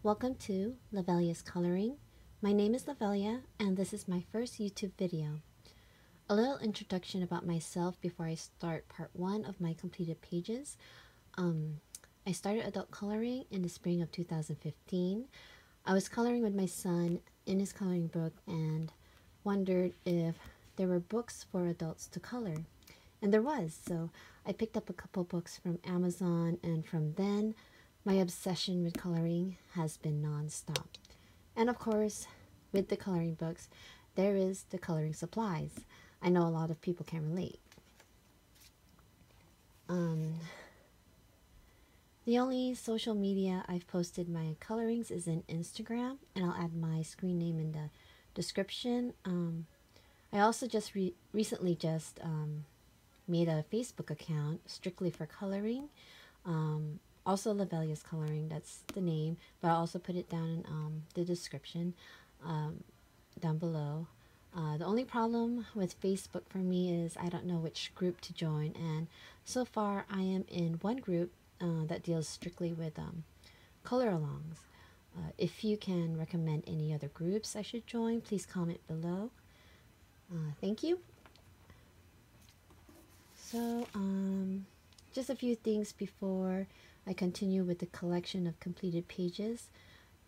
Welcome to Lovellascoloring. My name is Lovelia, and this is my first YouTube video. A little introduction about myself before I start part 1 of my completed pages. I started adult coloring in the spring of 2015. I was coloring with my son in his coloring book and wondered if there were books for adults to color. And there was, so I picked up a couple books from Amazon, and from then, my obsession with coloring has been non-stop. And of course, with the coloring books, there is the coloring supplies. I know a lot of people can relate. The only social media I've posted my colorings is in Instagram, and I'll add my screen name in the description. I also just recently made a Facebook account strictly for coloring. Also Lovellascoloring, that's the name, but I'll also put it down in the description down below. The only problem with Facebook for me is I don't know which group to join, and so far I am in one group that deals strictly with color alongs. If you can recommend any other groups I should join, please comment below. Thank you. So, just a few things before I continue with the collection of completed pages.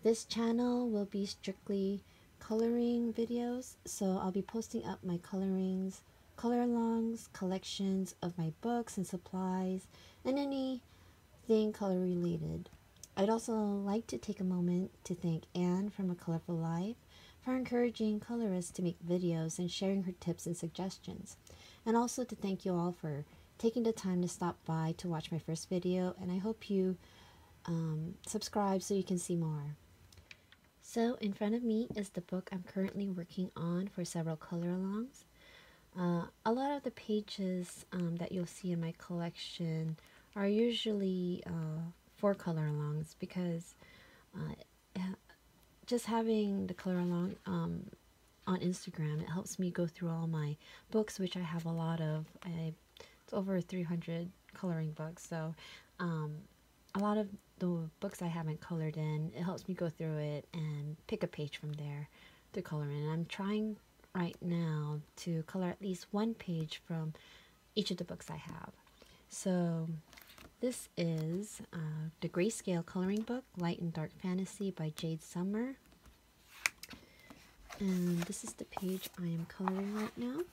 This channel will be strictly coloring videos, so I'll be posting up my colorings, color alongs, collections of my books and supplies, and anything color related. I'd also like to take a moment to thank Anne from A Colorful Life for encouraging colorists to make videos and sharing her tips and suggestions, and also to thank you all for taking the time to stop by to watch my first video, and I hope you subscribe so you can see more. So in front of me is the book I'm currently working on for several color alongs. A lot of the pages that you'll see in my collection are usually for color alongs, because just having the color along on Instagram, it helps me go through all my books, which I have a lot of. It's over 300 coloring books, so a lot of the books I haven't colored in, it helps me go through it and pick a page from there to color in. And I'm trying right now to color at least one page from each of the books I have. So this is the Grayscale coloring book, Light and Dark Fantasy by Jade Summer. And this is the page I am coloring right now.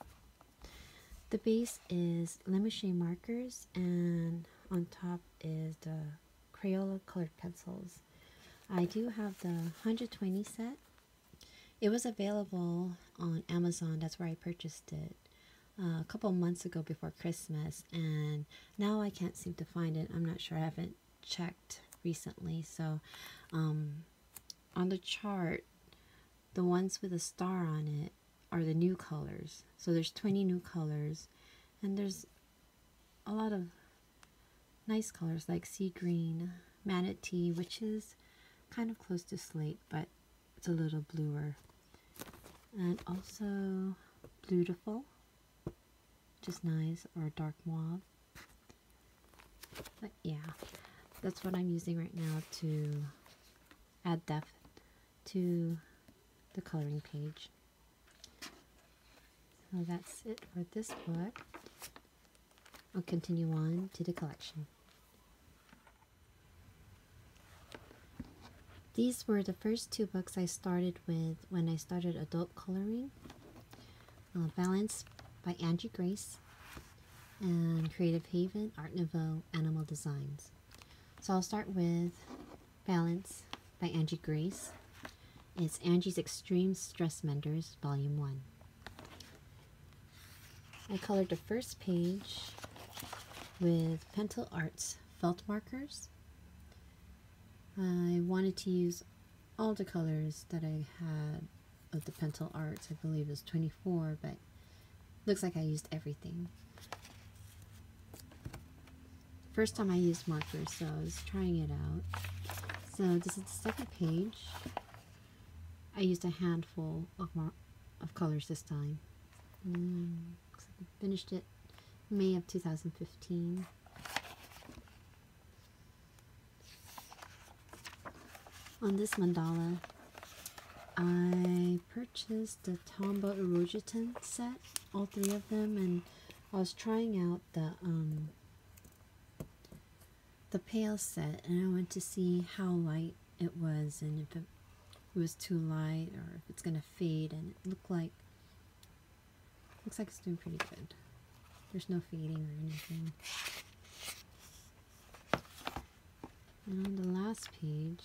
The base is Lemouche markers, and on top is the Crayola colored pencils. I do have the 120 set. It was available on Amazon, that's where I purchased it a couple months ago before Christmas, and now I can't seem to find it. I'm not sure, I haven't checked recently. So on the chart, the ones with a star on it are the new colors. So there's 20 new colors, and there's a lot of nice colors like sea green, manatee, which is kind of close to slate, but it's a little bluer, and also beautiful, which is nice, or dark mauve. But yeah, that's what I'm using right now to add depth to the coloring page. So that's it for this book. I'll continue on to the collection. These were the first two books I started with when I started adult coloring. Balance by Angie Grace and Creative Haven, Art Nouveau, Animal Designs. So I'll start with Balance by Angie Grace. It's Angie's Extreme Stress Menders, Volume 1. I colored the first page with Pentel Arts felt markers. I wanted to use all the colors that I had of the Pentel Arts. I believe it was 24, but looks like I used everything. First time I used markers, so I was trying it out. So this is the second page. I used a handful of colors this time. Looks like I finished it May of 2015. On this mandala, I purchased the Tombow Erosion set, all three of them, and I was trying out the pale set, and I wanted to see how light it was and if it was too light or if it's gonna fade, and it looks like it's doing pretty good. There's no fading or anything. And on the last page,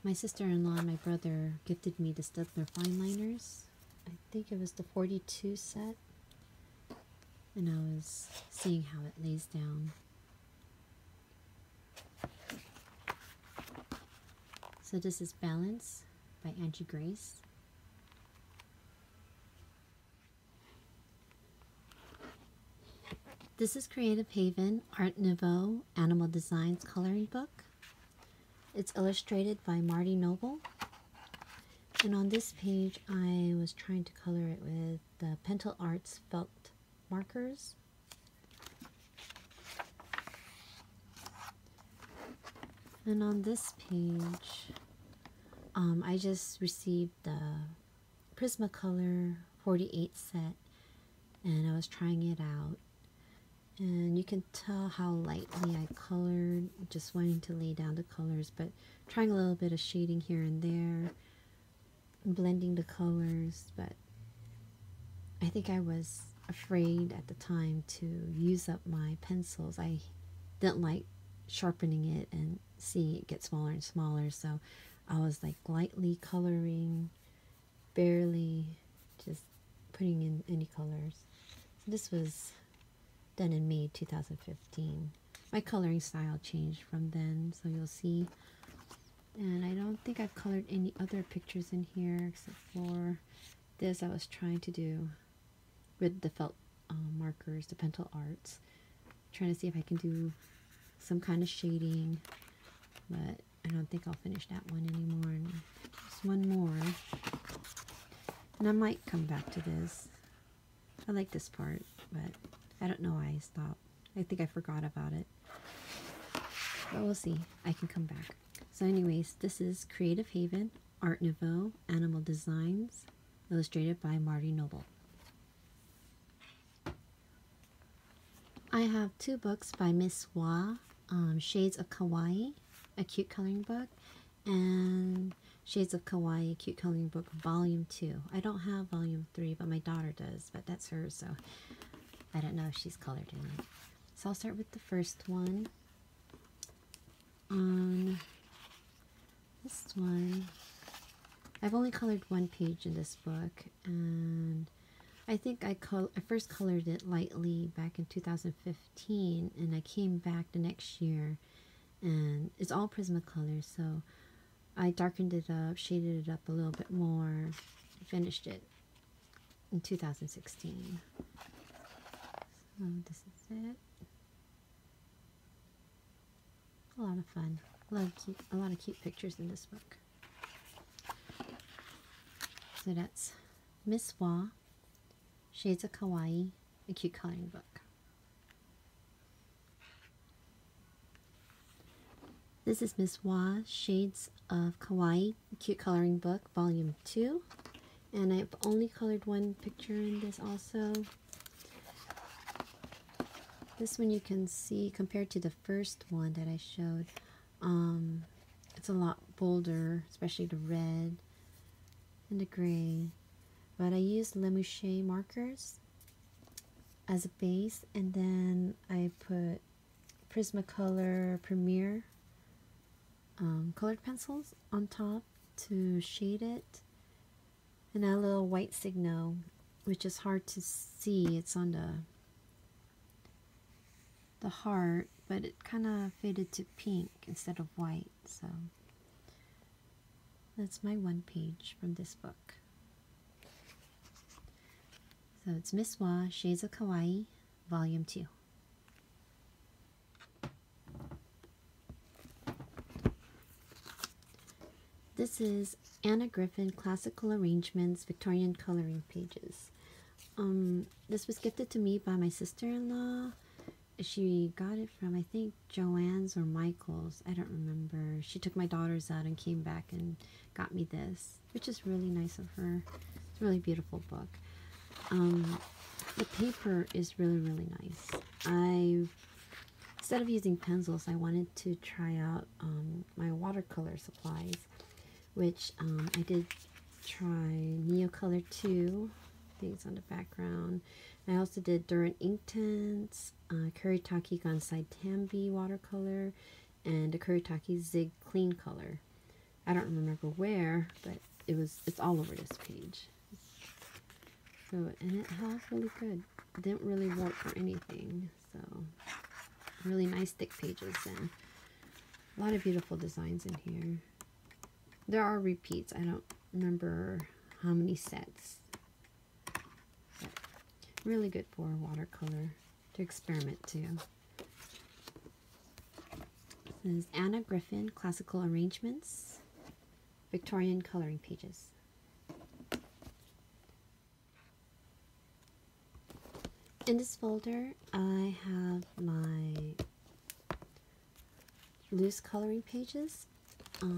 my sister-in-law and my brother gifted me the Staedtler fine liners. I think it was the 42 set, and I was seeing how it lays down. So this is Balance by Angie Grace. This is Creative Haven Art Nouveau Animal Designs coloring book. It's illustrated by Marty Noble. And on this page, I was trying to color it with the Pentel Arts felt markers. And on this page, I just received the Prismacolor 48 set, and I was trying it out. And you can tell how lightly I colored, just wanting to lay down the colors, but trying a little bit of shading here and there, blending the colors. But I think I was afraid at the time to use up my pencils. I didn't like sharpening it and seeing it get smaller and smaller, so I was like lightly coloring, barely just putting in any colors. So this was done in May 2015. My coloring style changed from then, so you'll see. And I don't think I've colored any other pictures in here except for this I was trying to do with the felt markers, the Pentel Arts. Trying to see if I can do some kind of shading, but I don't think I'll finish that one anymore. And just one more, and I might come back to this. I like this part, but I don't know why I stopped. I think I forgot about it. But we'll see. I can come back. So anyways, this is Creative Haven Art Nouveau Animal Designs, illustrated by Marty Noble. I have two books by Miss Hua, Shades of Kawaii, a cute coloring book, and Shades of Kawaii, a cute coloring book, volume 2. I don't have volume 3, but my daughter does, but that's hers, so I don't know if she's colored in it. So I'll start with the first one. On this one, I've only colored one page in this book, and I think I first colored it lightly back in 2015, and I came back the next year, and it's all Prismacolor, so I darkened it up, shaded it up a little bit more, finished it in 2016. So this is it. A lot of fun. A lot of cute pictures in this book. So that's Miss Hua, Shades of Kawaii, a cute coloring book. This is Miss Hua, Shades of Kawaii, a cute coloring book, volume 2. And I've only colored one picture in this also. This one you can see compared to the first one that I showed, it's a lot bolder, especially the red and the gray. But I used Lemouche markers as a base, and then I put Prismacolor Premier colored pencils on top to shade it, and a little white signal, which is hard to see. It's on the heart, but it kind of faded to pink instead of white. So that's my one page from this book. So it's Miss Hua, Shades of Kawaii, volume 2. This is Anna Griffin Classical Arrangements Victorian Coloring Pages. This was gifted to me by my sister-in-law, she got it from, I think, Joann's or Michael's. I don't remember. She took my daughters out and came back and got me this, which is really nice of her. It's a really beautiful book. The paper is really, really nice. Instead of using pencils, I wanted to try out my watercolor supplies, which I did try Neocolor 2 things on the background. I also did Duran Inktense, Kuretake Gansai Tambi watercolor, and the Kuretake Zig Clean Color. I don't remember where, but it's all over this page. So, and it held really good. It didn't really warp or anything. So, really nice thick pages and a lot of beautiful designs in here. There are repeats. I don't remember how many sets. But really good for watercolor to experiment too. This is Anna Griffin Classical Arrangements, Victorian Coloring Pages. In this folder, I have my loose coloring pages. Let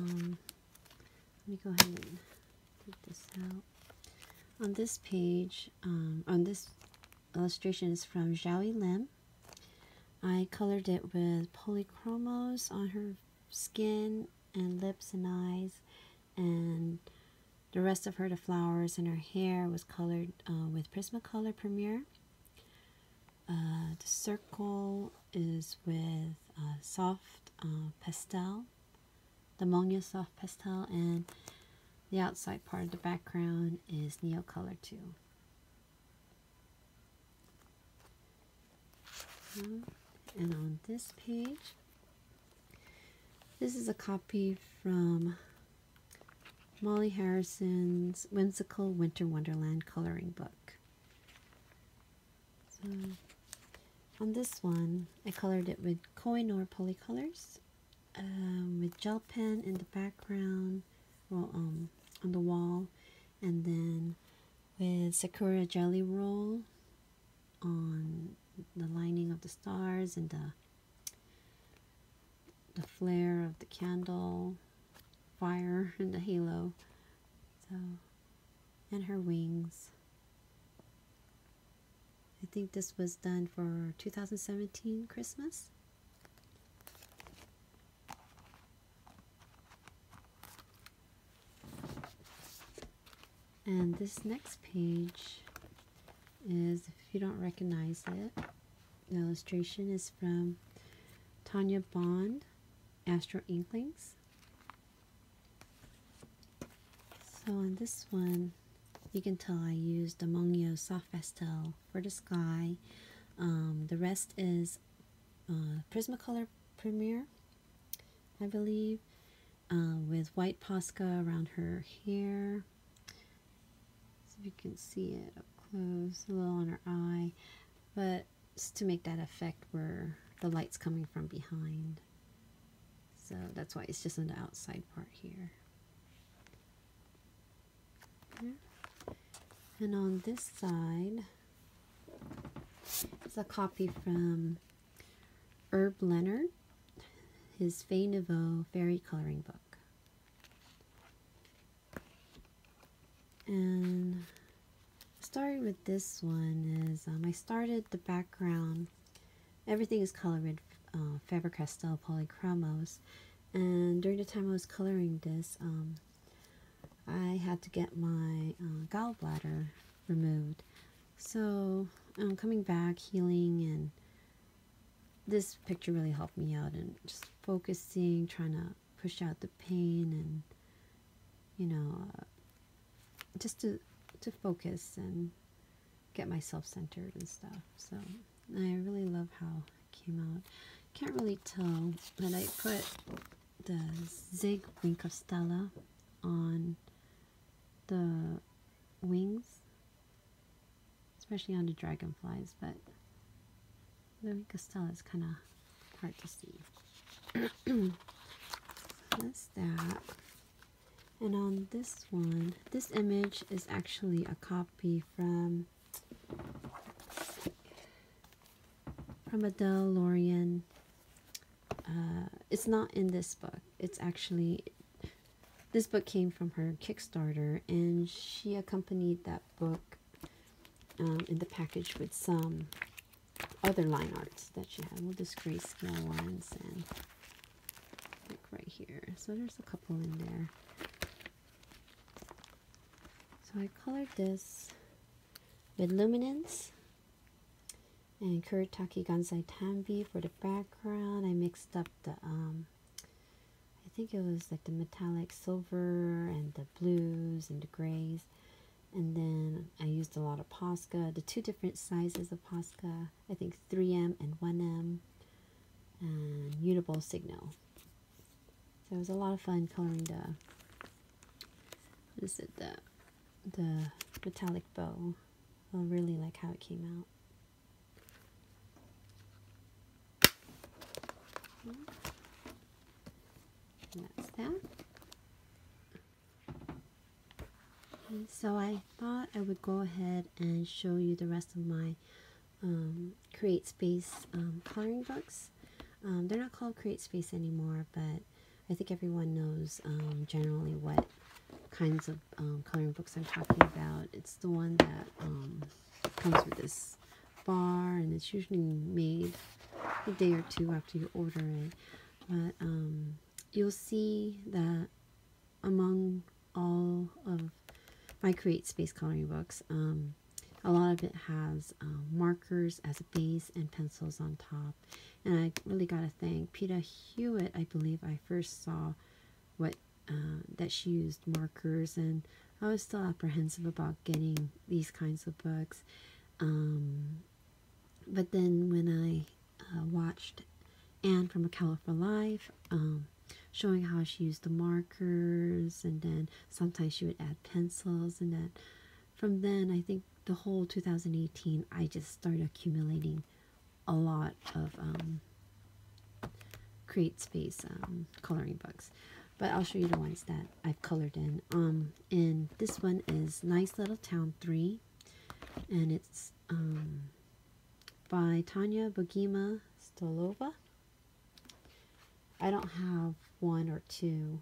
me go ahead and take this out. On this page, on this illustration is from Zhaoyi Lynn. I colored it with polychromos on her skin and lips and eyes, and the rest of her, the flowers and her hair, was colored with Prismacolor Premier. The circle is with soft pastel, the Monia soft pastel, and the outside part of the background is Neocolor 2. And on this page, this is a copy from Molly Harrison's Whimsical Winter Wonderland coloring book. So, on this one, I colored it with Koh-i-Noor Polycolors, with gel pen in the background, well, on the wall, and then with Sakura Jelly Roll on the lining of the stars and the flare of the candle, fire and the halo, so, and her wings. I think this was done for 2017 Christmas. And this next page is, if you don't recognize it, the illustration is from Tanya Bond, Astro Inklings. So on this one, you can tell I used the Mongyo Soft Pastel for the sky. The rest is Prismacolor Premier, I believe, with white Posca around her hair. So you can see it up close, a little on her eye, but just to make that effect where the light's coming from behind. So that's why it's just on the outside part here. Yeah. And on this side, it's a copy from Herb Leonard, his Fey Nouveau fairy coloring book. And the story with this one is I started the background. Everything is colored with Faber-Castell polychromos. And during the time I was coloring this, I had to get my gallbladder removed. So I'm coming back, healing, and this picture really helped me out and just focusing, trying to push out the pain and, you know, just to focus and get myself centered and stuff. So I really love how it came out. Can't really tell, but I put the Zig Wink of Stella on the wings, especially on the dragonflies, but the Wink of Stella is kind of hard to see. That's that. And on this one, this image is actually a copy from from Adele Lorian. It's not in this book. It's actually, this book came from her Kickstarter, and she accompanied that book in the package with some other line arts that she had. Well, this grayscale ones, and look right here. So there's a couple in there. So I colored this with luminance and Kuretake Gansai Tanbi for the background. I mixed up the I think it was like the metallic silver and the blues and the grays, and then I used a lot of Posca, the two different sizes of Posca, I think 3M and 1M, and Uniball Signal. So it was a lot of fun coloring the, what is it, the metallic bow. I really like how it came out. And that's that. And so I thought I would go ahead and show you the rest of my CreateSpace coloring books. They're not called CreateSpace anymore, but I think everyone knows generally what kinds of coloring books I'm talking about. It's the one that comes with this bar, and it's usually made a day or two after you order it. But you'll see that among all of my CreateSpace coloring books, a lot of it has markers as a base and pencils on top. And I really got to thank Peter Hewitt. I believe I first saw what that she used markers, and I was still apprehensive about getting these kinds of books. But then when I watched Anne from A Color for Life, showing how she used the markers, and then sometimes she would add pencils, and then from then I think the whole 2018 I just started accumulating a lot of CreateSpace coloring books. But I'll show you the ones that I've colored in. And this one is Nice Little Town 3, and it's by Tanya Bogima Stolova. I don't have 1 or 2.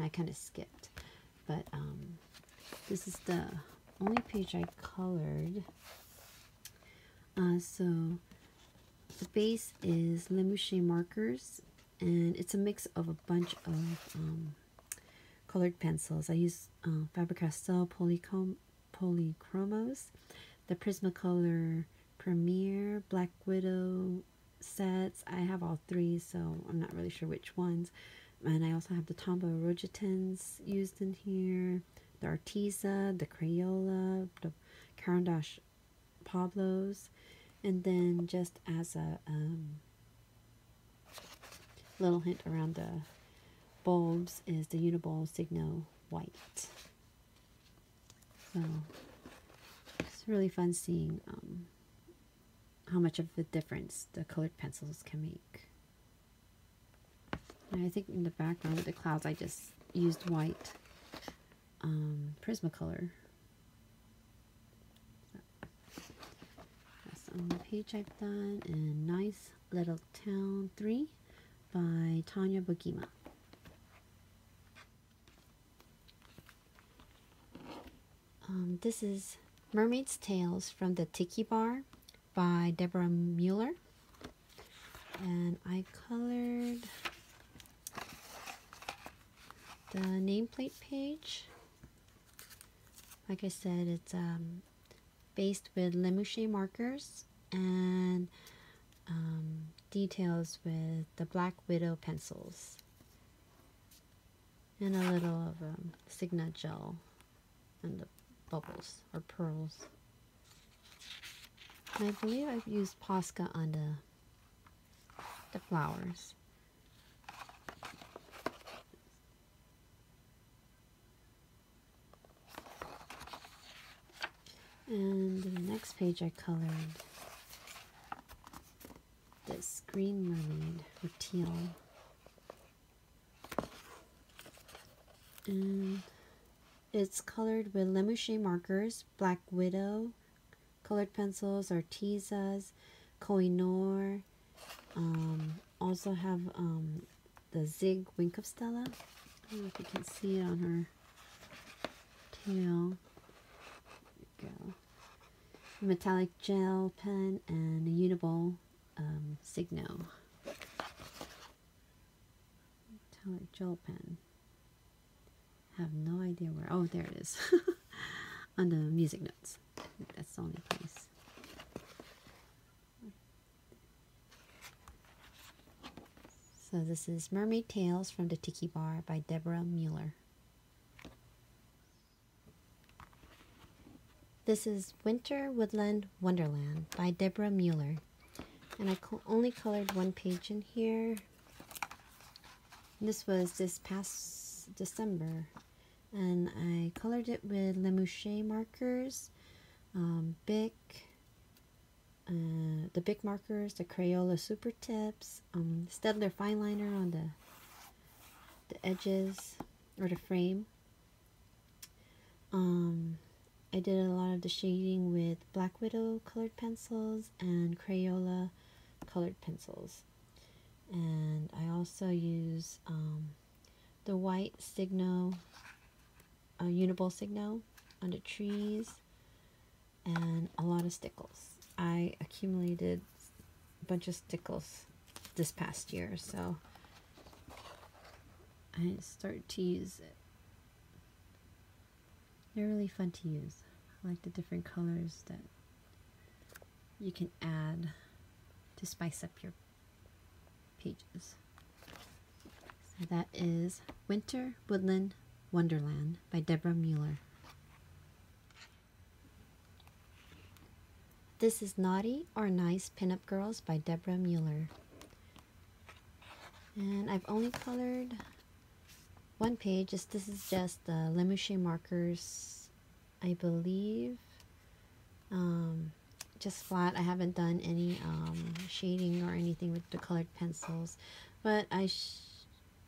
I kind of skipped, but this is the only page I colored. So the base is Lemouche markers, and it's a mix of a bunch of colored pencils. I use Faber-Castell Polychromos, the Prismacolor Premier, Black Widow sets. I have all 3, so I'm not really sure which ones. And I also have the Tombow Rogitans used in here, the Arteza, the Crayola, the Caran d'Ache Pablos, and then just as a little hint around the bulbs is the Uniball Signo White. So it's really fun seeing how much of a difference the colored pencils can make. And I think in the background with the clouds I just used white Prismacolor. That's on the page I've done, and Nice Little Town 3 by Tanya Bogima. This is Mermaid's Tales from the Tiki Bar by Deborah Mueller, and I colored the nameplate page. Like I said, it's based with Lemouche markers and details with the Black Widow pencils, and a little of Signa gel and the bubbles or pearls. And I believe I've used Posca on the flowers. And the next page I colored this green mermaid with teal. And it's colored with Lemouche markers, Black Widow, colored pencils, Artezas, Koh-i-Noor. Also have the Zig Wink of Stella. I don't know if you can see it on her tail. There we go. Metallic gel pen and a Uniball Signo. Metallic gel pen. Have no idea where. Oh, there it is. On the music notes. I think that's the only place. So this is Mermaid Tales from the Tiki Bar by Deborah Mueller. This is Winter Woodland Wonderland by Deborah Mueller. And I only colored one page in here. This was this past December. And I colored it with Lemouche markers, Bic, the Bic markers, the Crayola Super Tips, Staedtler fine liner on the edges or the frame. I did a lot of the shading with Black Widow colored pencils and Crayola colored pencils. And I also use the white Signo, Uniball Signo on the trees, and a lot of stickles. I accumulated a bunch of stickles this past year, so I started to use it. They're really fun to use. I like the different colors that you can add to spice up your pages. So that is Winter Woodland Wonderland by Deborah Mueller. This is Naughty or Nice Pinup Girls by Deborah Mueller. And I've only colored one page. This is just the Lemouche markers, I believe. Just flat. I haven't done any shading or anything with the colored pencils. But I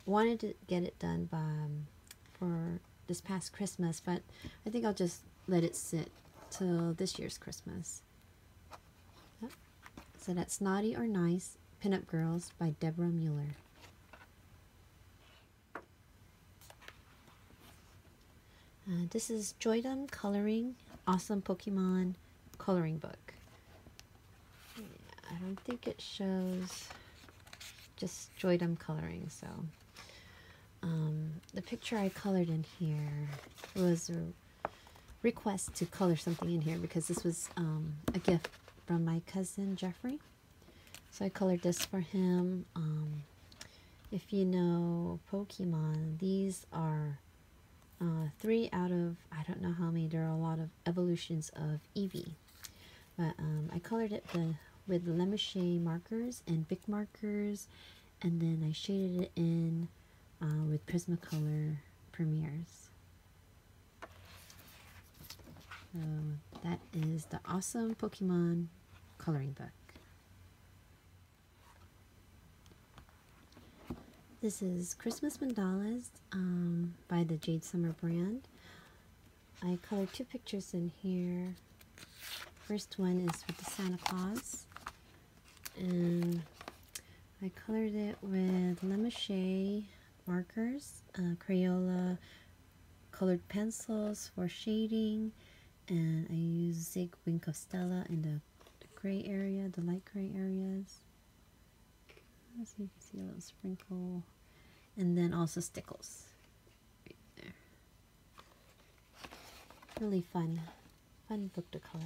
wanted to get it done for this past Christmas. But I think I'll just let it sit till this year's Christmas. So that's Naughty or Nice Pinup Girls by Deborah Mueller. This is Joydom Coloring Awesome Pokemon Coloring Book. Yeah, I don't think it shows just Joydom Coloring, so the picture I colored in here was a request to color something in here because this was a gift from my cousin Jeffrey. So I colored this for him. If you know Pokemon, these are 3 out of, I don't know how many, there are a lot of evolutions of Eevee. But I colored it with Lemouche markers and Bic markers, and then I shaded it in with Prismacolor Premieres. So that is the Awesome Pokemon Coloring Book. This is Christmas Mandalas by the Jade Summer brand. I colored 2 pictures in here. First one is with the Santa Claus. And I colored it with Lemouche markers, Crayola colored pencils for shading, and I used Zig Wink of Stella in the gray area, the light gray areas. So you can see a little sprinkle, and then also stickles right there. Really fun book to color.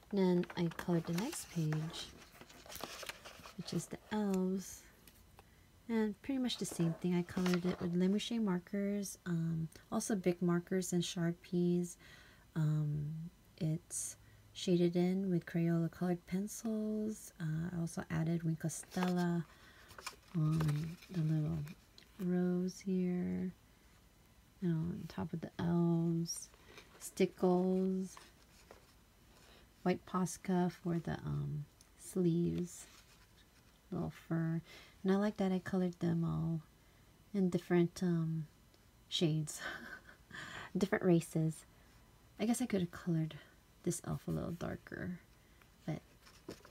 And then I colored the next page, which is the elves, and pretty much the same thing. I colored it with Lemouche markers, also Bic markers and Sharpies. It's shaded in with Crayola colored pencils. I also added Wink of Stella on the little rose here, on top of the elves, stickles, white Posca for the sleeves, little fur, and I like that I colored them all in different shades, different races. I guess I could have colored this elf a little darker, but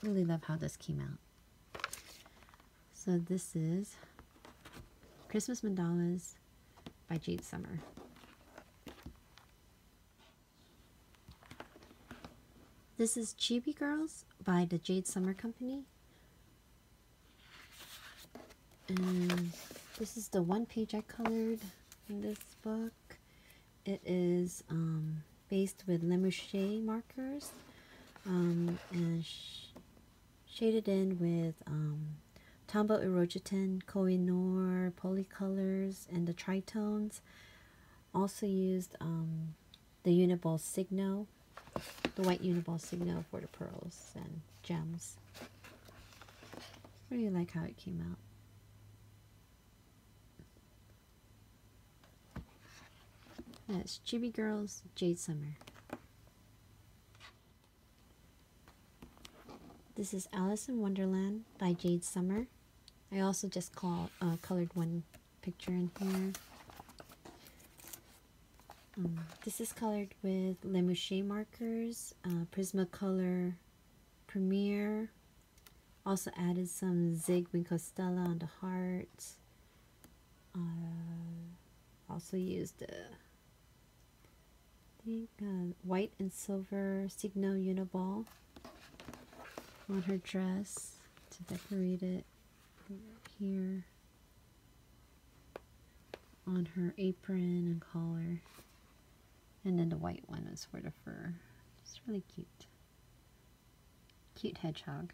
Really love how this came out. So this is Christmas Mandalas by Jade Summer. This is Chibi Girls by the Jade Summer Company. And this is the one page I colored in this book. It is based with Lemouche markers and shaded in with Tombow Erogeton, Koh-i-Noor, Polycolors, and the Tritones. Also used the Uniball Signo, the white Uniball Signo for the pearls and gems. Really like how it came out. That's Chibi Girls, Jade Summer. This is Alice in Wonderland by Jade Summer. I also just colored one picture in here. This is colored with Lemouche markers, Prismacolor Premier. Also added some Zig Winkostella on the heart. Also used white and silver Signo Uniball on her dress to decorate it here, on her apron and collar, and then the white one is for the fur. It's really cute. Cute hedgehog.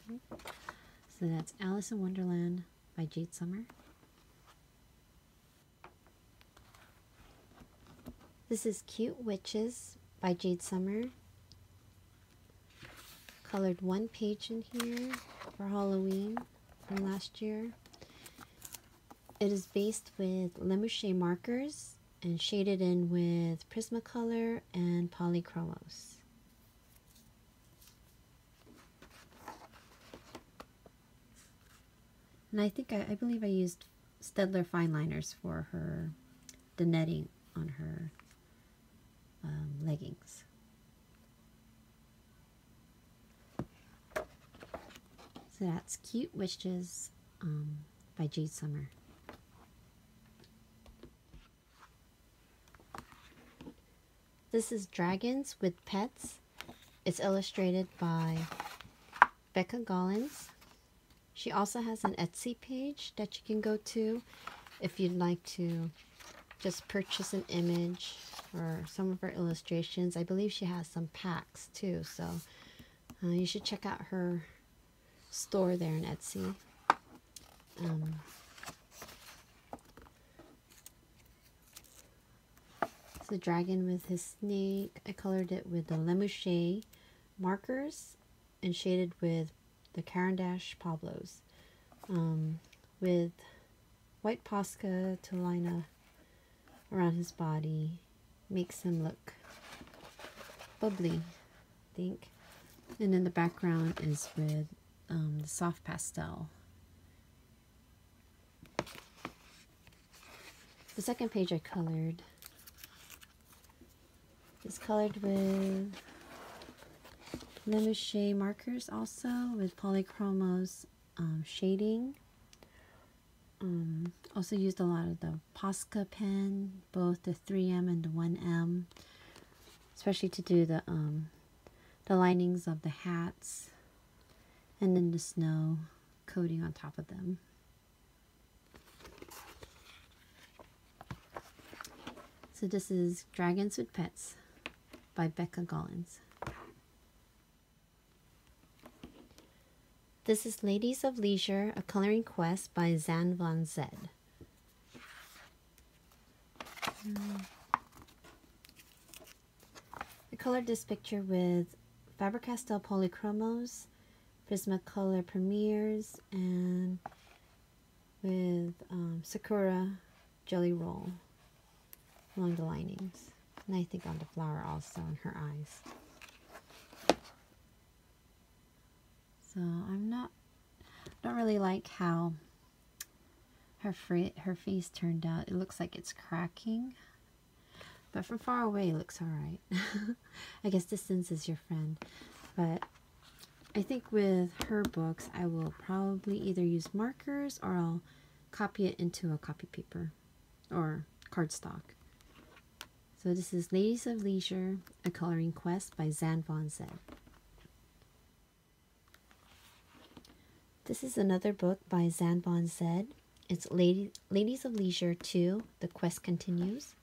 So that's Alice in Wonderland by Jade Summer. This is Cute Witches by Jade Summer. Colored one page in here for Halloween from last year. It is based with Lemouche markers and shaded in with Prismacolor and Polychromos. And I believe I used Staedtler fine liners for the netting on her leggings. So that's Cute Witches by Jade Summer. This is Dragons with Pets. It's illustrated by Becca Gollins. She also has an Etsy page that you can go to if you'd like to just purchase an image or some of her illustrations. I believe she has some packs too, so you should check out her store there in Etsy. It's the dragon with his snake. I colored it with the Lemouche markers and shaded with the Caran d'Ache Pablos with white Posca to line around his body. Makes him look bubbly, I think. And then the background is with the soft pastel. The second page I colored is colored with Lemouche markers also with Polychromos shading. Also used a lot of the Posca pen, both the 3M and the 1M, especially to do the linings of the hats and then the snow coating on top of them. So this is Dragons with Pets by Becca Gollins. This is Ladies of Leisure, a coloring quest by Zan Van Zed. I colored this picture with Faber-Castell Polychromos, Prismacolor Premiers, and with Sakura Jelly Roll along the linings. And I think on the flower also, on her eyes. So don't really like how her face turned out. It looks like it's cracking. But from far away, it looks alright. I guess distance is your friend. But I think with her books, I will probably either use markers or I'll copy it into a copy paper or cardstock. So this is Ladies of Leisure, A Coloring Quest by Zan Von Zed. This is another book by Zan Von Zed. It's Ladies of Leisure 2, The Quest Continues.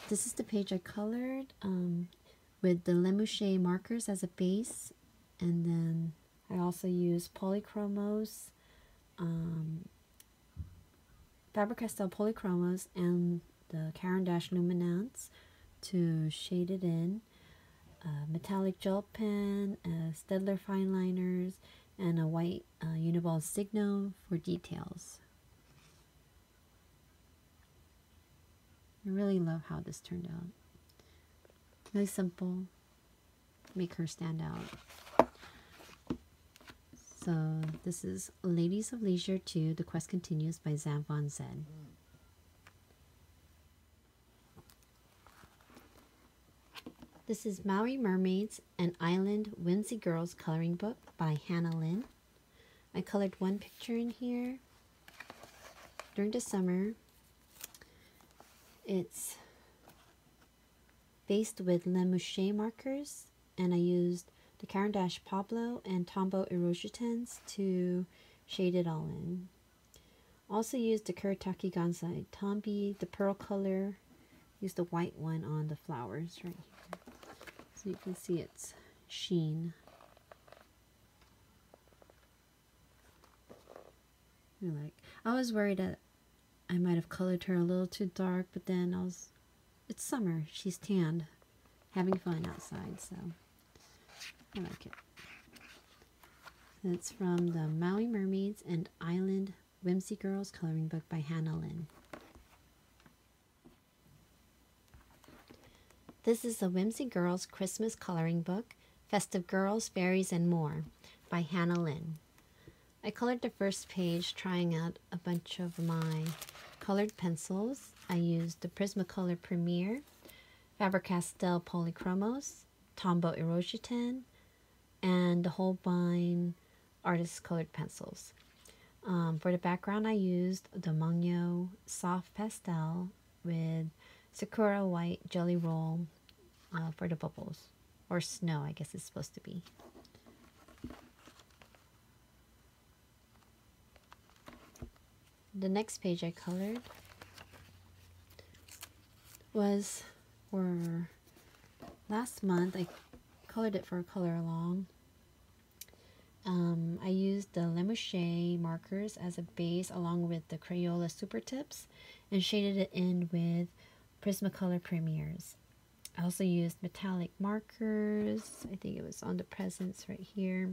This is the page I colored with the Lemouche markers as a base. And then I also used polychromos, Faber-Castell polychromos and the Caran d'Ache luminance to shade it in. Metallic gel pen, Staedtler fine liners, and a white Uniball Signo for details. I really love how this turned out. Really simple. Make her stand out. So this is Ladies of Leisure 2, The Quest Continues by Zan Von Zed. This is Maui Mermaids and Island Whimsy Girls coloring book by Hannah Lynn. I colored one picture in here during the summer. It's based with Lemouche markers, and I used the Caran d'Ache Pablo and Tombow Erosion to shade it all in. Also used the Kuretake Gansai Tombi, the pearl color. Used the white one on the flowers right here. So you can see its sheen. I was worried that I might have colored her a little too dark, but then it's summer, she's tanned, having fun outside, so I like it. It's from the Maui Mermaids and Island Whimsy Girls coloring book by Hannah Lynn. This is the Whimsy Girls Christmas coloring book, Festive Girls, Fairies, and More by Hannah Lynn. I colored the first page trying out a bunch of my colored pencils. I used the Prismacolor Premier, Faber-Castell Polychromos, Tombow Erosion, and the Holbein Artist Colored Pencils. For the background, I used the Mangyo Soft Pastel with Sakura White Jelly Roll for the bubbles, or snow, I guess it's supposed to be. The next page I colored was for last month. I colored it for a color along. I used the Lemouche markers as a base along with the Crayola Super Tips and shaded it in with Prismacolor Premiers. I also used metallic markers. I think it was on the presents right here.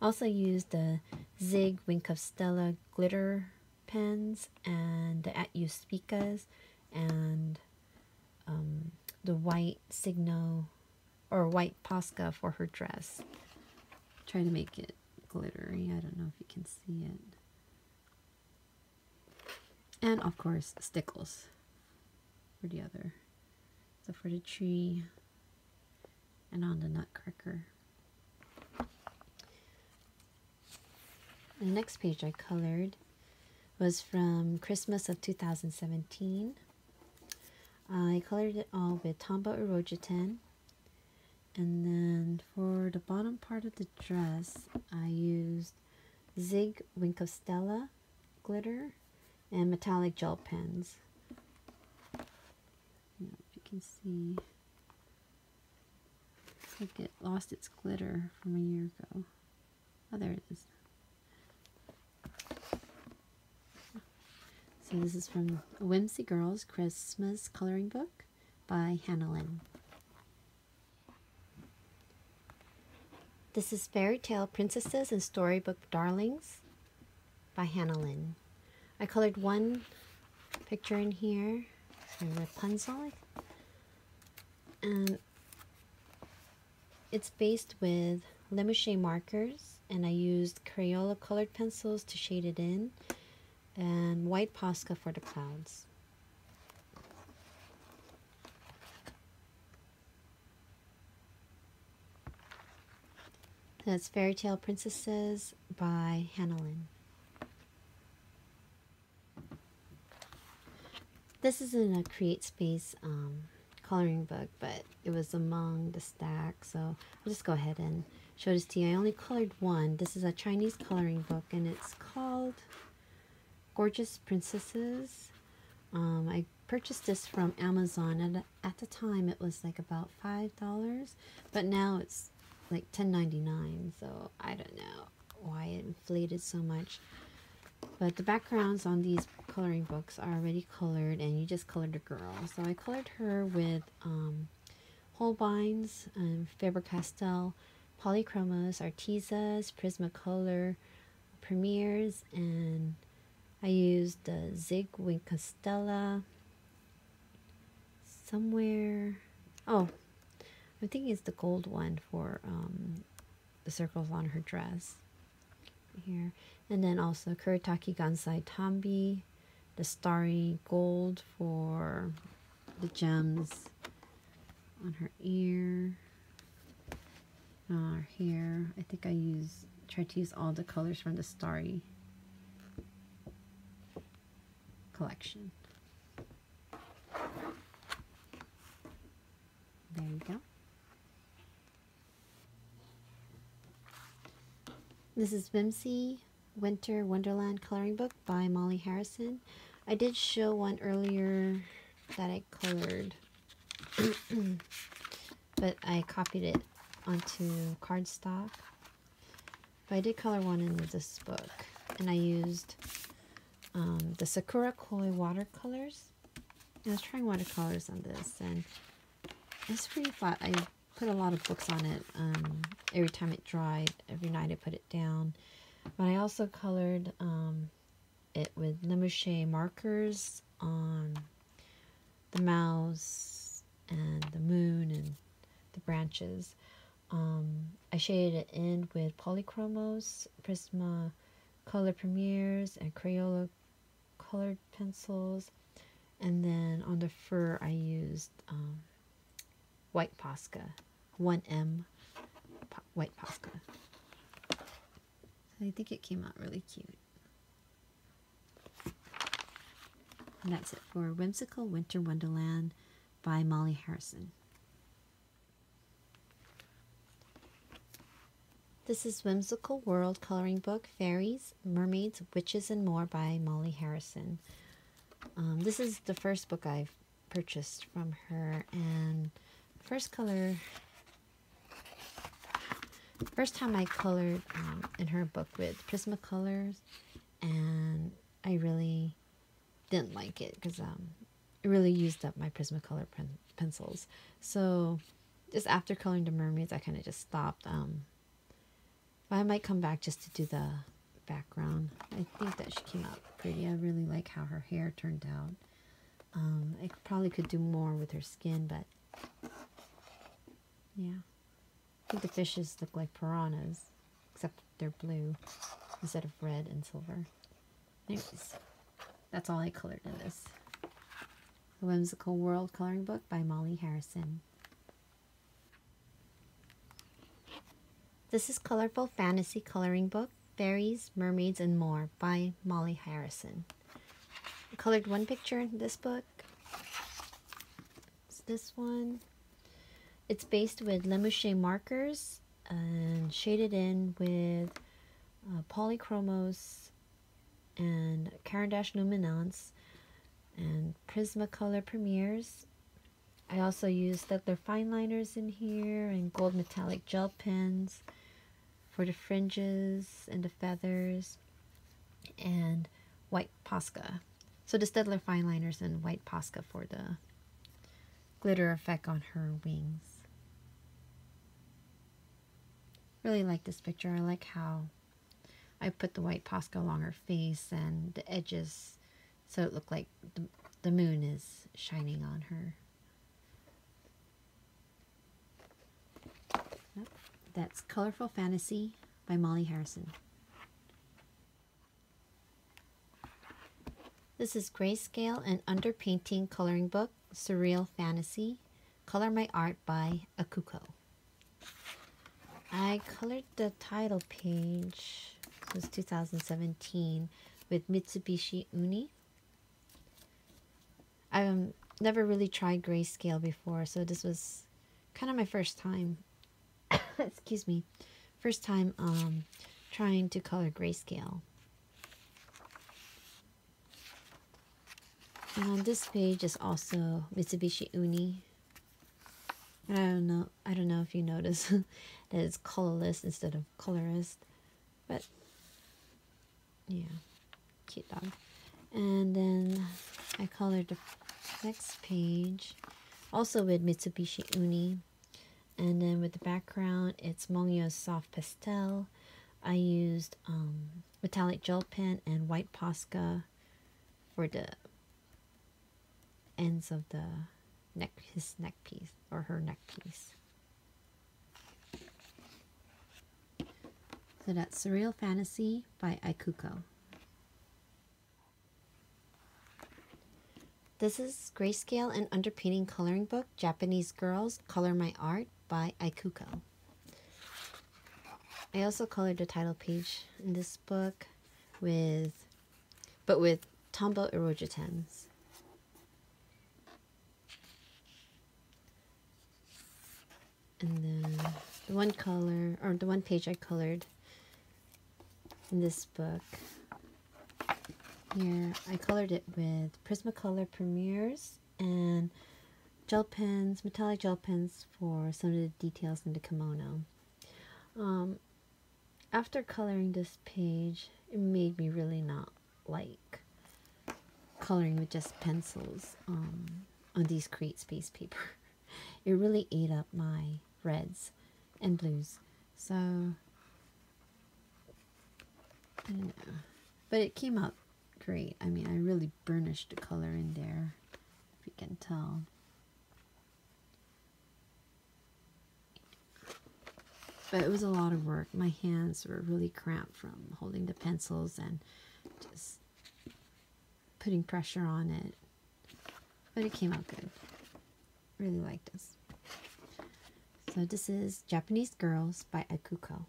Also used the Zig Wink of Stella glitter pens and the At You Spikas and the white Signo or white Posca for her dress. Try to make it glittery. I don't know if you can see it. And of course, stickles for the other. So for the tree and on the nutcracker. The next page I colored was from Christmas of 2017. I colored it all with Tombow Erosion. And then for the bottom part of the dress, I used Zig Wink of Stella glitter and metallic gel pens. If you can see, it's like it lost its glitter from a year ago. Oh, there it is. So this is from Whimsy Girls Christmas Coloring Book by Hannah Lynn. This is Fairytale Princesses and Storybook Darlings by Hannah Lynn. I colored one picture in here, Rapunzel, and it's based with Lemouche markers, and I used Crayola colored pencils to shade it in, and white Posca for the clouds. That's Fairytale Princesses by Lynn. This isn't a CreateSpace coloring book, but it was among the stack, so I'll just go ahead and show this to you. I only colored one. This is a Chinese coloring book, and it's called Gorgeous Princesses. I purchased this from Amazon, and at the time it was like about $5, but now it's like $10.99, so I don't know why it inflated so much. But the backgrounds on these coloring books are already colored, and you just colored the girl. So I colored her with Holbein's and Faber-Castell Polychromos, Artezas, Prismacolor, Premiers, and I used the Zig Wincastella somewhere. Oh, I think it's the gold one for the circles on her dress here. And then also Kuretake Gansai Tambi, the starry gold for the gems on her ear, her hair. I think I tried to use all the colors from the starry collection. There you go. This is Whimsy Winter Wonderland coloring book by Molly Harrison. I did show one earlier that I colored, but I copied it onto cardstock. But I did color one in this book, and I used the Sakura Koi watercolors. I was trying watercolors on this, and it's pretty flat. I put a lot of books on it. Every time it dried, every night I put it down. But I also colored it with Lemouche markers on the mouths and the moon and the branches. I shaded it in with Polychromos, Prismacolor Premiers, and Crayola colored pencils. And then on the fur, I used White Posca, 1M White Posca. I think it came out really cute. And that's it for Whimsical Winter Wonderland by Molly Harrison. This is Whimsical World coloring book, Fairies, Mermaids, Witches, and More by Molly Harrison. This is the first book I've purchased from her, and first time I colored in her book with Prismacolors, and I really didn't like it because it really used up my Prismacolor pencils. So just after coloring the mermaids, I kind of just stopped. But I might come back just to do the background. I think that she came out pretty. I really like how her hair turned out. I probably could do more with her skin, but yeah. I think the fishes look like piranhas, except they're blue instead of red and silver. Anyways, that's all I colored in this. The Whimsical World coloring book by Molly Harrison. This is Colorful Fantasy coloring book, Fairies, Mermaids, and More by Molly Harrison. I colored one picture in this book. It's this one. It's based with Lemouche markers and shaded in with Polychromos and Caran d'Ache Luminance and Prismacolor Premiers. I also used Staedtler fine liners in here and gold metallic gel pens for the fringes and the feathers, and White Posca. So the Staedtler fine liners and White Posca for the glitter effect on her wings. Really like this picture. I like how I put the White Posca along her face and the edges so it looked like the moon is shining on her. Yep. That's Colorful Fantasy by Molly Harrison. This is Grayscale and Underpainting coloring book, Surreal Fantasy, Color My Art by Akuko. I colored the title page, it was 2017, with Mitsubishi Uni. I've never really tried grayscale before, so this was kind of my first time. Excuse me. First time trying to color grayscale. And on this page is also Mitsubishi Uni. And I don't know if you notice that it's colorless instead of colorist. But yeah, cute dog. And then I colored the next page also with Mitsubishi Uni. And then with the background, it's Mongyo's Soft Pastel. I used metallic gel pen and white Posca for the ends of the neck, his neck piece, or her neck piece. So that's Surreal Fantasy by Ikuko. This is Grayscale and Underpainting Coloring Book, Japanese Girls Color My Art by Ikuko. I also colored the title page in this book with Tombow Irojitens. And then the one page I colored in this book here, I colored it with Prismacolor Premieres and gel pens, metallic gel pens for some of the details in the kimono. After coloring this page, it made me really not like coloring with just pencils on these CreateSpace paper. It really ate up my reds and blues. So, I don't know. But it came out great. I mean, I really burnished the color in there, if you can tell. But it was a lot of work. My hands were really cramped from holding the pencils and just putting pressure on it. But it came out good. Really like this. So this is Japanese Girls by Ikuko.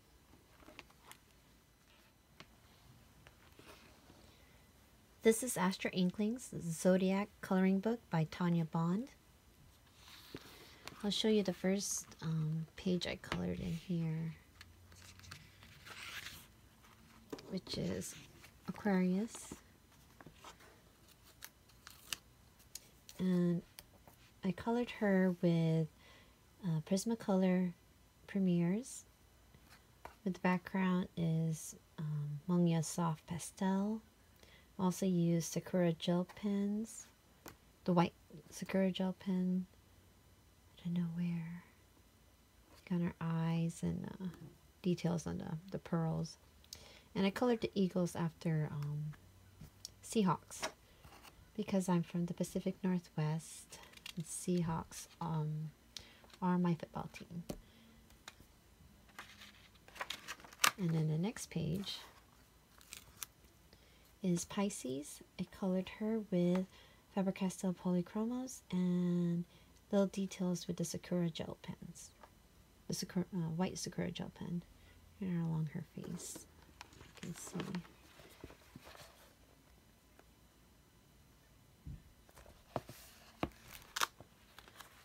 This is Astro Inklings, Zodiac Coloring Book by Tanya Bond. I'll show you the first page I colored in here, which is Aquarius. And I colored her with Prismacolor Premieres. With the background is Mongyo's Soft Pastel. Also used Sakura gel pens, the white Sakura gel pen. I don't know where. Got her eyes and details on the pearls. And I colored the eagles after Seahawks, because I'm from the Pacific Northwest. And Seahawks are my football team. And then the next page is Pisces. I colored her with Faber-Castell Polychromos and little details with the Sakura gel pens. The Sakura, white Sakura gel pen here along her face. You can see.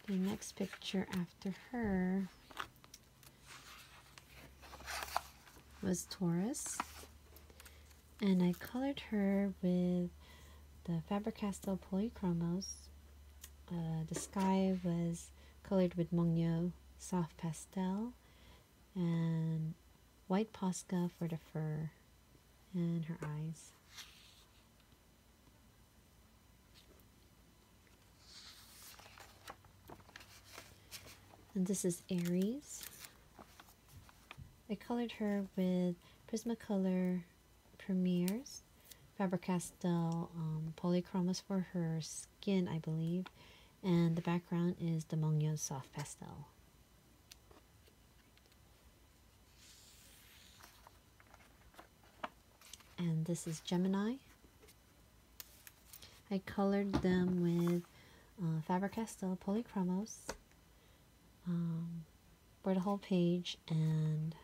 The next picture after her was Taurus. And I colored her with the Faber-Castell Polychromos. The sky was colored with Mongyo Soft Pastel and white Posca for the fur and her eyes. And this is Aries. I colored her with Prismacolor Premieres, Faber-Castell Polychromos for her skin, I believe, and the background is the Mongyo Soft Pastel. And this is Gemini. I colored them with Faber-Castell Polychromos, for the whole page, and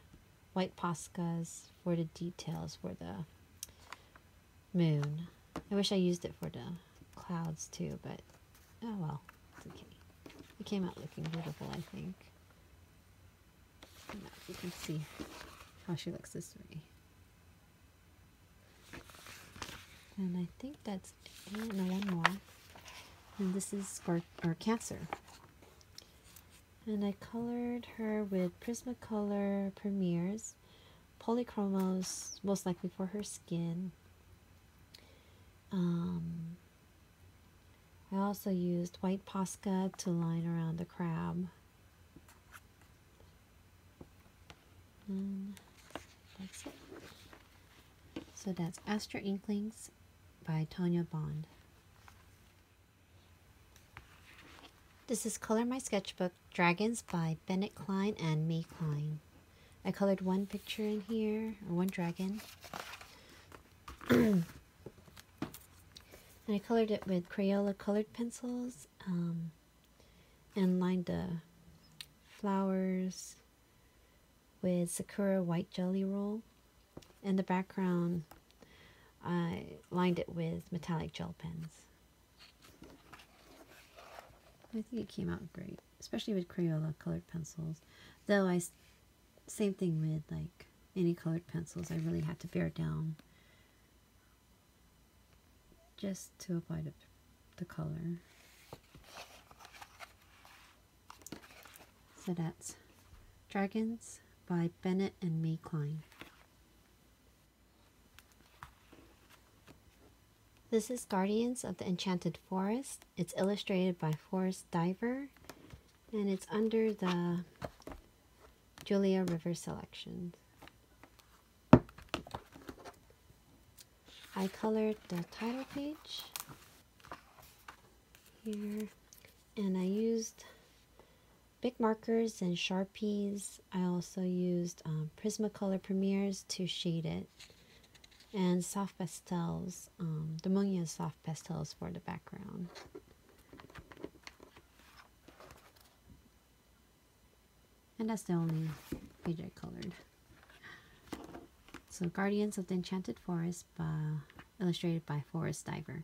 white Poscas for the details for the moon. I wish I used it for the clouds too, but oh well, it's okay. It came out looking beautiful, I think. I don't know if you can see how she looks this way. And I think that's it. No, one more. And this is for Cancer. And I colored her with Prismacolor Premieres, polychromos, most likely for her skin. I also used white Posca to line around the crab. And that's it. So that's Astro Inklings by Tanya Bond. This is Color My Sketchbook Dragons by Bennett Klein and May Klein. I colored one picture in here, or one dragon. And I colored it with Crayola colored pencils and lined the flowers with Sakura white jelly roll. And the background, I lined it with metallic gel pens. I think it came out great, especially with Crayola colored pencils. Though same thing with like any colored pencils, I really had to bear down just to apply the color. So that's Dragons by Bennett and May Klein. This is Guardians of the Enchanted Forest. It's illustrated by Forest Diver, and it's under the Julia River Selections. I colored the title page here, and I used big markers and Sharpies. I also used Prismacolor Premieres to shade it, and soft pastels, the Monia soft pastels for the background. And that's the only page I colored. So Guardians of the Enchanted Forest, illustrated by Forest Diver.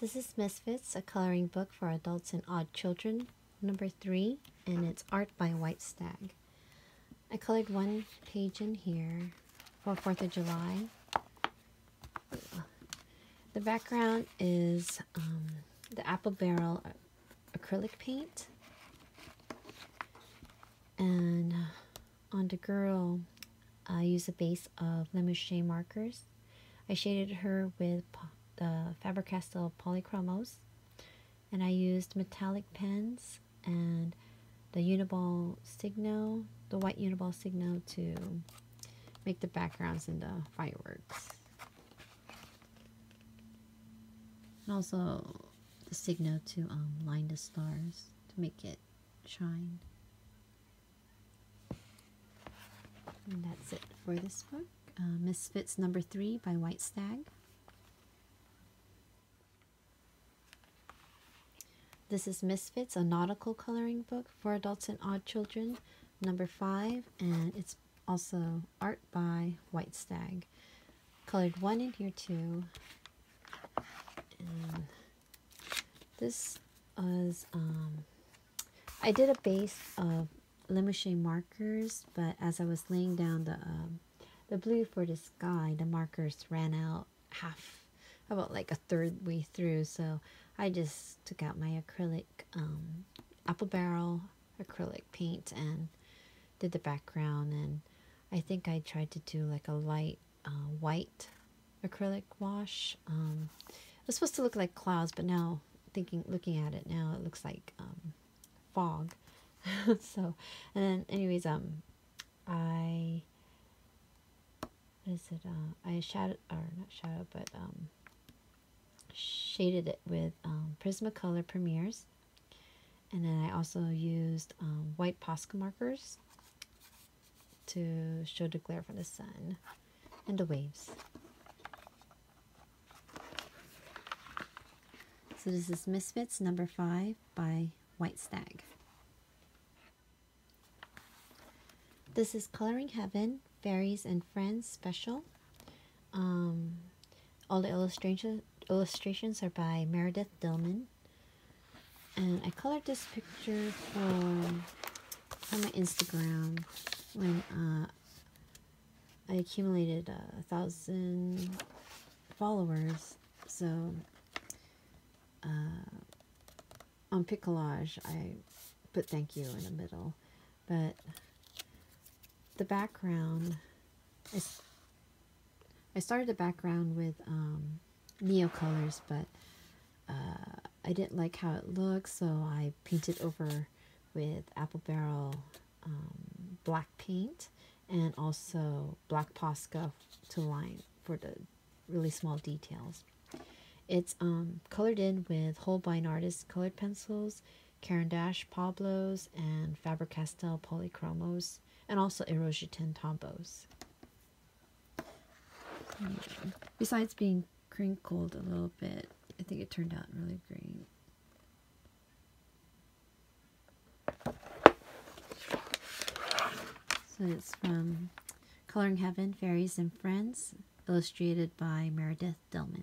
This is Misfits, a coloring book for adults and odd children, number 3, and it's art by White Stag. I colored one page in here for 4th of July. The background is the Apple Barrel acrylic paint. And on the girl, I used a base of Lemouche markers. I shaded her with the Faber-Castell Polychromos. And I used metallic pens and the Uniball Signo, the white Uniball Signo, to make the backgrounds in the fireworks. And also the Signo to line the stars to make it shine. And that's it for this book. Misfits number 3 by White Stag. This is Misfits, a nautical coloring book for adults and odd children, number 5, and it's also art by White Stag. Colored one in here too. And this was, I did a base of Lemouche markers, but as I was laying down the blue for the sky, the markers ran out about like a third way through, so I just took out my acrylic Apple Barrel acrylic paint and did the background. And I think I tried to do like a light white acrylic wash. It was supposed to look like clouds, but now looking at it now, it looks like fog. So, and then anyways, I shaded it with Prismacolor Premieres, and then I also used white Posca markers to show the glare from the sun and the waves. So this is Misfits number 5 by White Stag. This is Coloring Heaven, Fairies and Friends special. All the illustrations are by Meredith Dillman. And I colored this picture on my Instagram when I accumulated 1,000 followers. So on Picolage, I put thank you in the middle, but the background, I started the background with Neo colors, but I didn't like how it looked, so I painted over with Apple Barrel black paint and also black Posca to line for the really small details. It's colored in with Holbein Artist colored pencils, Caran d'Ache Pablos, and Faber-Castell Polychromos, and also Erosion Tombos. Besides being crinkled a little bit, I think it turned out really great. So it's from Coloring Heaven, Fairies and Friends, illustrated by Meredith Dillman.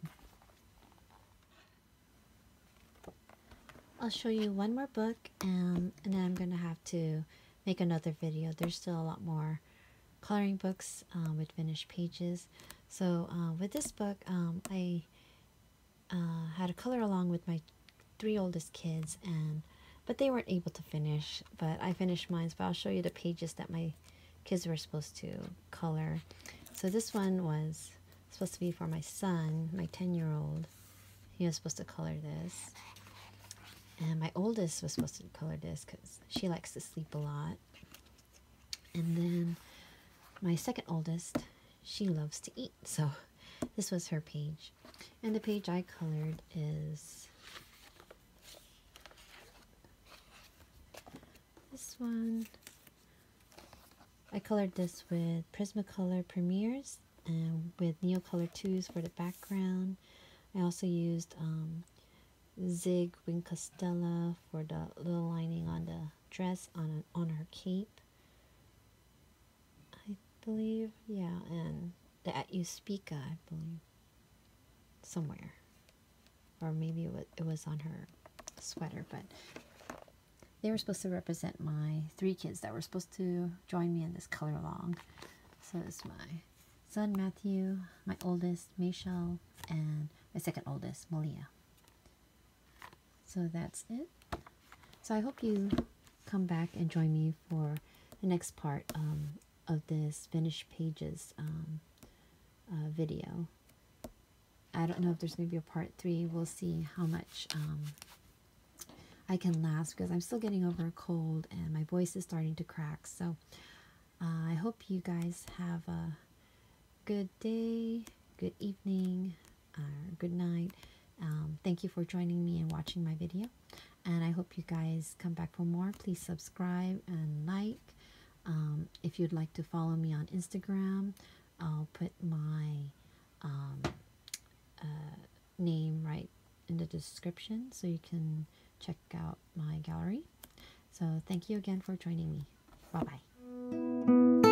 I'll show you one more book, and then I'm going to have to make another video. There's still a lot more coloring books with finished pages. So with this book, I had to color along with my 3 oldest kids, but they weren't able to finish. But I finished mine, but I'll show you the pages that my kids were supposed to color. So this one was supposed to be for my son, my 10-year-old. He was supposed to color this. And my oldest was supposed to color this because she likes to sleep a lot. And then my second oldest, she loves to eat. So this was her page. And the page I colored is this one. I colored this with Prismacolor Premieres and with Neocolor 2s for the background. I also used Zig Wing Costella for the little lining on the dress on her cape, I believe. Yeah, and the At You Speak, I believe, somewhere, or maybe it was on her sweater. But they were supposed to represent my 3 kids that were supposed to join me in this color along. So it's my son Matthew, my oldest Michelle, and my second oldest Malia. So that's it. So I hope you come back and join me for the next part of this finished pages video. I don't know if there's going to be a part 3. We'll see how much I can last, because I'm still getting over a cold and my voice is starting to crack. So I hope you guys have a good day, good evening, good night. Thank you for joining me and watching my video, and I hope you guys come back for more. Please subscribe and like. If you'd like to follow me on Instagram, I'll put my name right in the description so you can check out my gallery. So thank you again for joining me. Bye bye.